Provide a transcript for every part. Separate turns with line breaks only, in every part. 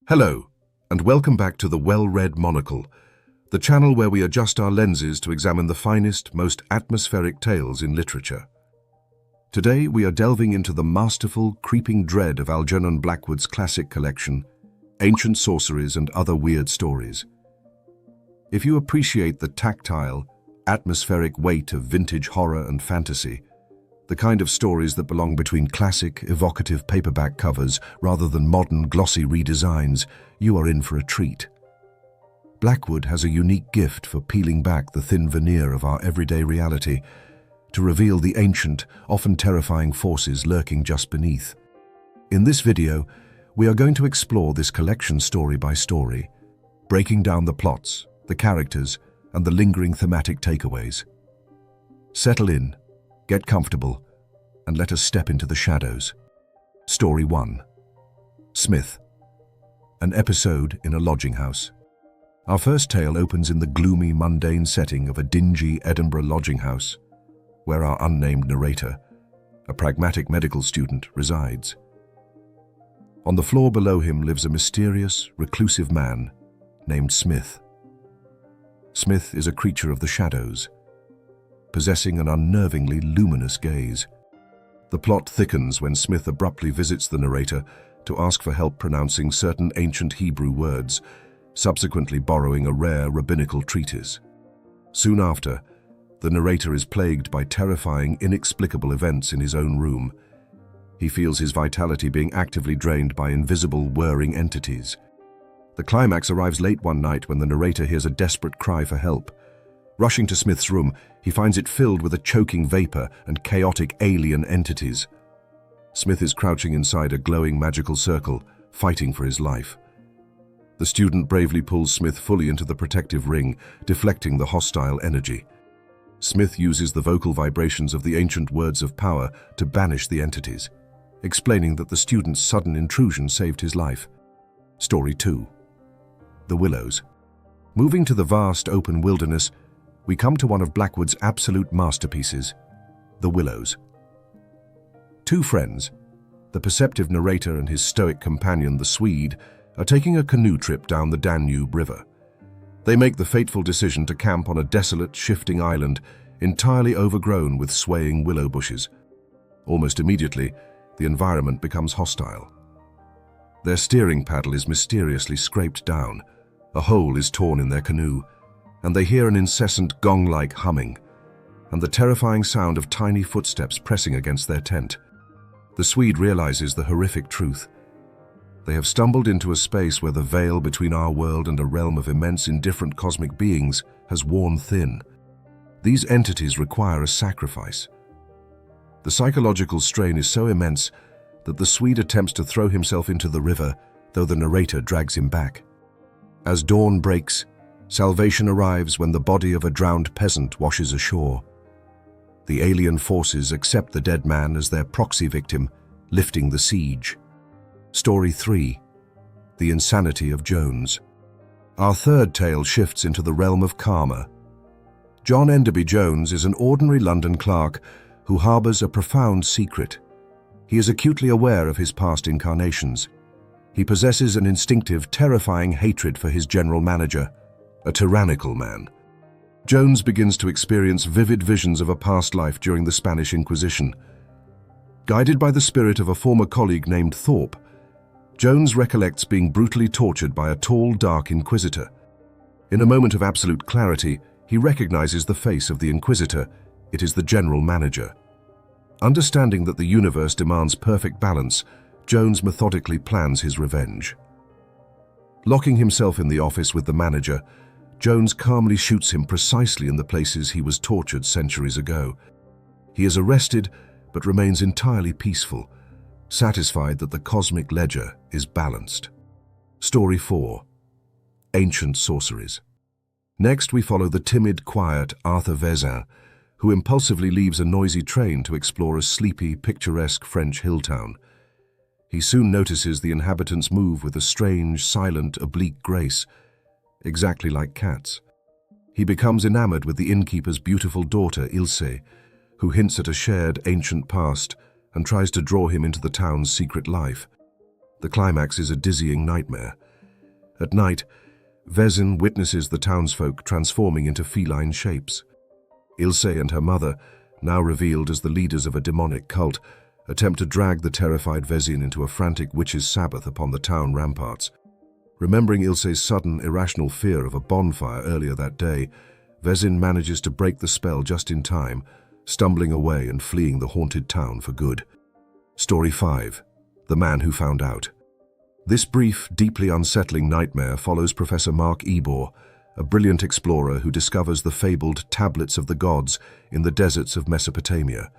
Hello, and welcome back to the Well-Read Monocle, the channel where we adjust our lenses to examine the finest, most atmospheric tales in literature. Today we are delving into the masterful, creeping dread of Algernon Blackwood's classic collection, Ancient Sorceries and Other Weird Stories. If you appreciate the tactile, atmospheric weight of vintage horror and fantasy, the kind of stories that belong between classic, evocative paperback covers rather than modern, glossy redesigns, you are in for a treat. Blackwood has a unique gift for peeling back the thin veneer of our everyday reality to reveal the ancient, often terrifying forces lurking just beneath. In this video, we are going to explore this collection story by story, breaking down the plots, the characters, and the lingering thematic takeaways. Settle in, get comfortable, and let us step into the shadows. Story 1. Smith. An episode in a lodging house. Our first tale opens in the gloomy, mundane setting of a dingy Edinburgh lodging house, where our unnamed narrator, a pragmatic medical student, resides. On the floor below him lives a mysterious, reclusive man named Smith. Smith is a creature of the shadows, possessing an unnervingly luminous gaze. The plot thickens when Smith abruptly visits the narrator to ask for help pronouncing certain ancient Hebrew words, subsequently borrowing a rare rabbinical treatise. Soon after, the narrator is plagued by terrifying, inexplicable events in his own room. He feels his vitality being actively drained by invisible, whirring entities. The climax arrives late one night when the narrator hears a desperate cry for help. Rushing to Smith's room, he finds it filled with a choking vapor and chaotic alien entities. Smith is crouching inside a glowing magical circle, fighting for his life. The student bravely pulls Smith fully into the protective ring, deflecting the hostile energy. Smith uses the vocal vibrations of the ancient words of power to banish the entities, explaining that the student's sudden intrusion saved his life. Story 2. The Willows. Moving to the vast open wilderness, we come to one of Blackwood's absolute masterpieces, The Willows. Two friends, the perceptive narrator and his stoic companion, the Swede, are taking a canoe trip down the Danube River. They make the fateful decision to camp on a desolate, shifting island entirely overgrown with swaying willow bushes. Almost immediately, the environment becomes hostile. Their steering paddle is mysteriously scraped down, a hole is torn in their canoe, and they hear an incessant gong-like humming, and the terrifying sound of tiny footsteps pressing against their tent. The Swede realizes the horrific truth. They have stumbled into a space where the veil between our world and a realm of immense, indifferent cosmic beings has worn thin. These entities require a sacrifice. The psychological strain is so immense that the Swede attempts to throw himself into the river, though the narrator drags him back. As dawn breaks, salvation arrives when the body of a drowned peasant washes ashore. The alien forces accept the dead man as their proxy victim, lifting the siege. Story 3. The Insanity of Jones. Our third tale shifts into the realm of karma. John Enderby Jones is an ordinary London clerk who harbors a profound secret. He is acutely aware of his past incarnations. He possesses an instinctive, terrifying hatred for his general manager, a tyrannical man. Jones begins to experience vivid visions of a past life during the Spanish Inquisition. Guided by the spirit of a former colleague named Thorpe, Jones recollects being brutally tortured by a tall, dark inquisitor. In a moment of absolute clarity, he recognizes the face of the inquisitor. It is the general manager. Understanding that the universe demands perfect balance, Jones methodically plans his revenge. Locking himself in the office with the manager, Jones calmly shoots him precisely in the places he was tortured centuries ago. He is arrested, but remains entirely peaceful, satisfied that the cosmic ledger is balanced. Story 4. Ancient Sorceries. Next, we follow the timid, quiet Arthur Vezin, who impulsively leaves a noisy train to explore a sleepy, picturesque French hill town. He soon notices the inhabitants move with a strange, silent, oblique grace, exactly like cats. He becomes enamored with the innkeeper's beautiful daughter, Ilse, who hints at a shared ancient past and tries to draw him into the town's secret life. The climax is a dizzying nightmare. At night, Vezin witnesses the townsfolk transforming into feline shapes. Ilse and her mother, now revealed as the leaders of a demonic cult, attempt to drag the terrified Vezin into a frantic witches' sabbath upon the town ramparts. Remembering Ilse's sudden, irrational fear of a bonfire earlier that day, Vezin manages to break the spell just in time, stumbling away and fleeing the haunted town for good. Story 5. The Man Who Found Out. This brief, deeply unsettling nightmare follows Professor Mark Ebor, a brilliant explorer who discovers the fabled tablets of the gods in the deserts of Mesopotamia.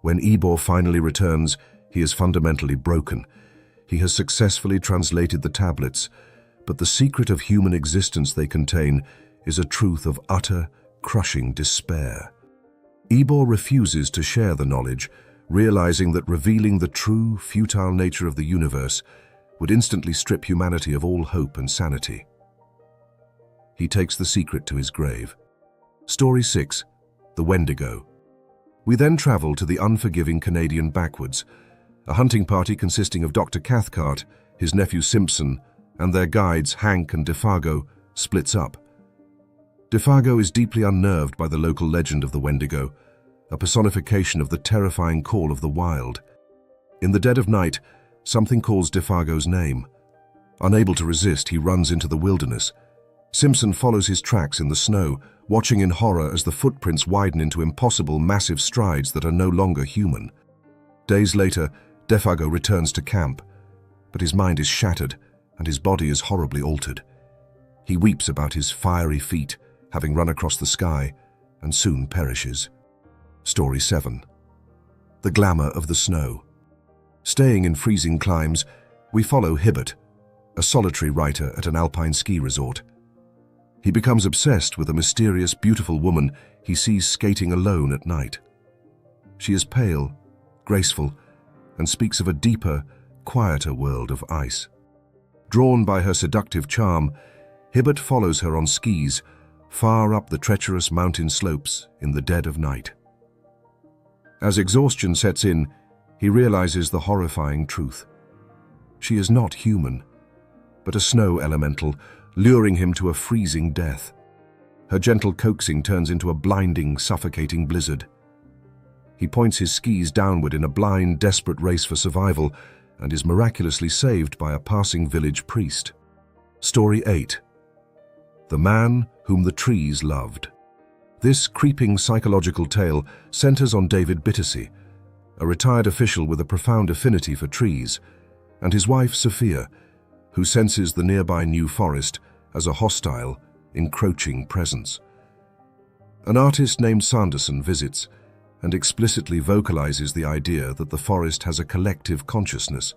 When Ebor finally returns, he is fundamentally broken. He has successfully translated the tablets, but the secret of human existence they contain is a truth of utter, crushing despair. Ebor refuses to share the knowledge, realizing that revealing the true, futile nature of the universe would instantly strip humanity of all hope and sanity. He takes the secret to his grave. Story 6. The Wendigo. We then travel to the unforgiving Canadian backwoods. A hunting party consisting of Dr. Cathcart, his nephew Simpson, and their guides Hank and Defago splits up. Defago is deeply unnerved by the local legend of the Wendigo, a personification of the terrifying call of the wild. In the dead of night, something calls Defago's name. Unable to resist, he runs into the wilderness. Simpson follows his tracks in the snow, watching in horror as the footprints widen into impossible, massive strides that are no longer human. Days later, Defago returns to camp, but his mind is shattered and his body is horribly altered. He weeps about his fiery feet, having run across the sky, and soon perishes. Story 7. The Glamour of the Snow. Staying in freezing climes, we follow Hibbert, a solitary writer at an alpine ski resort. He becomes obsessed with a mysterious, beautiful woman he sees skating alone at night. She is pale, graceful, and speaks of a deeper, quieter world of ice. Drawn by her seductive charm, Hibbert follows her on skis far up the treacherous mountain slopes in the dead of night. As exhaustion sets in, he realizes the horrifying truth. She is not human, but a snow elemental, luring him to a freezing death. Her gentle coaxing turns into a blinding, suffocating blizzard. He points his skis downward in a blind, desperate race for survival and is miraculously saved by a passing village priest. Story 8. The Man Whom the Trees Loved. This creeping psychological tale centers on David Bittersea, a retired official with a profound affinity for trees, and his wife Sophia, who senses the nearby New Forest as a hostile, encroaching presence. An artist named Sanderson visits and explicitly vocalizes the idea that the forest has a collective consciousness.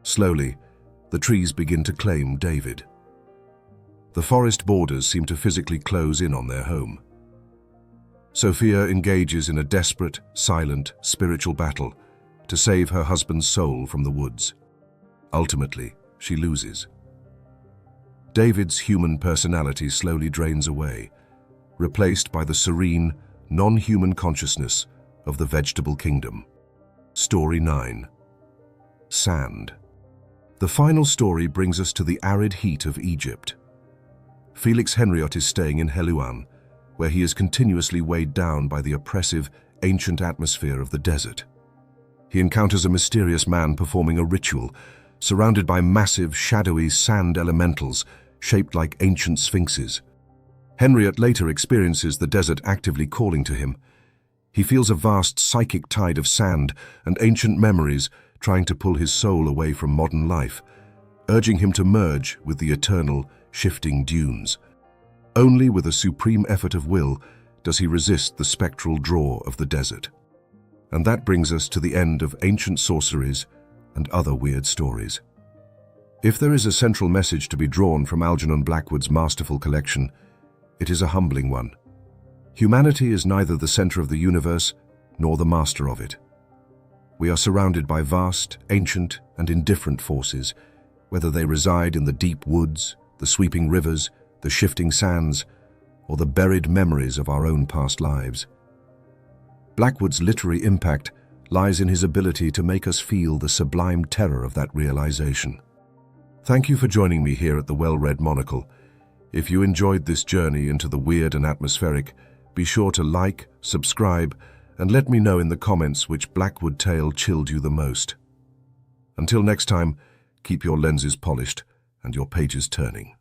Slowly, the trees begin to claim David. The forest borders seem to physically close in on their home. Sophia engages in a desperate, silent, spiritual battle to save her husband's soul from the woods. Ultimately, she loses. David's human personality slowly drains away, replaced by the serene, non-human consciousness of the vegetable kingdom. Story 9. Sand. The final story brings us to the arid heat of Egypt. Felix Henriot is staying in Helouan, where he is continuously weighed down by the oppressive, ancient atmosphere of the desert. He encounters a mysterious man performing a ritual, surrounded by massive, shadowy sand elementals shaped like ancient sphinxes. Henriot later experiences the desert actively calling to him. He feels a vast psychic tide of sand and ancient memories trying to pull his soul away from modern life, urging him to merge with the eternal, shifting dunes. Only with a supreme effort of will does he resist the spectral draw of the desert. And that brings us to the end of Ancient Sorceries and Other Weird Stories. If there is a central message to be drawn from Algernon Blackwood's masterful collection, it is a humbling one. Humanity is neither the center of the universe nor the master of it. We are surrounded by vast, ancient, and indifferent forces, whether they reside in the deep woods, the sweeping rivers, the shifting sands, or the buried memories of our own past lives. Blackwood's literary impact lies in his ability to make us feel the sublime terror of that realization. Thank you for joining me here at the Well-Read Monocle. If you enjoyed this journey into the weird and atmospheric, be sure to like, subscribe, and let me know in the comments which Blackwood tale chilled you the most. Until next time, keep your lenses polished and your pages turning.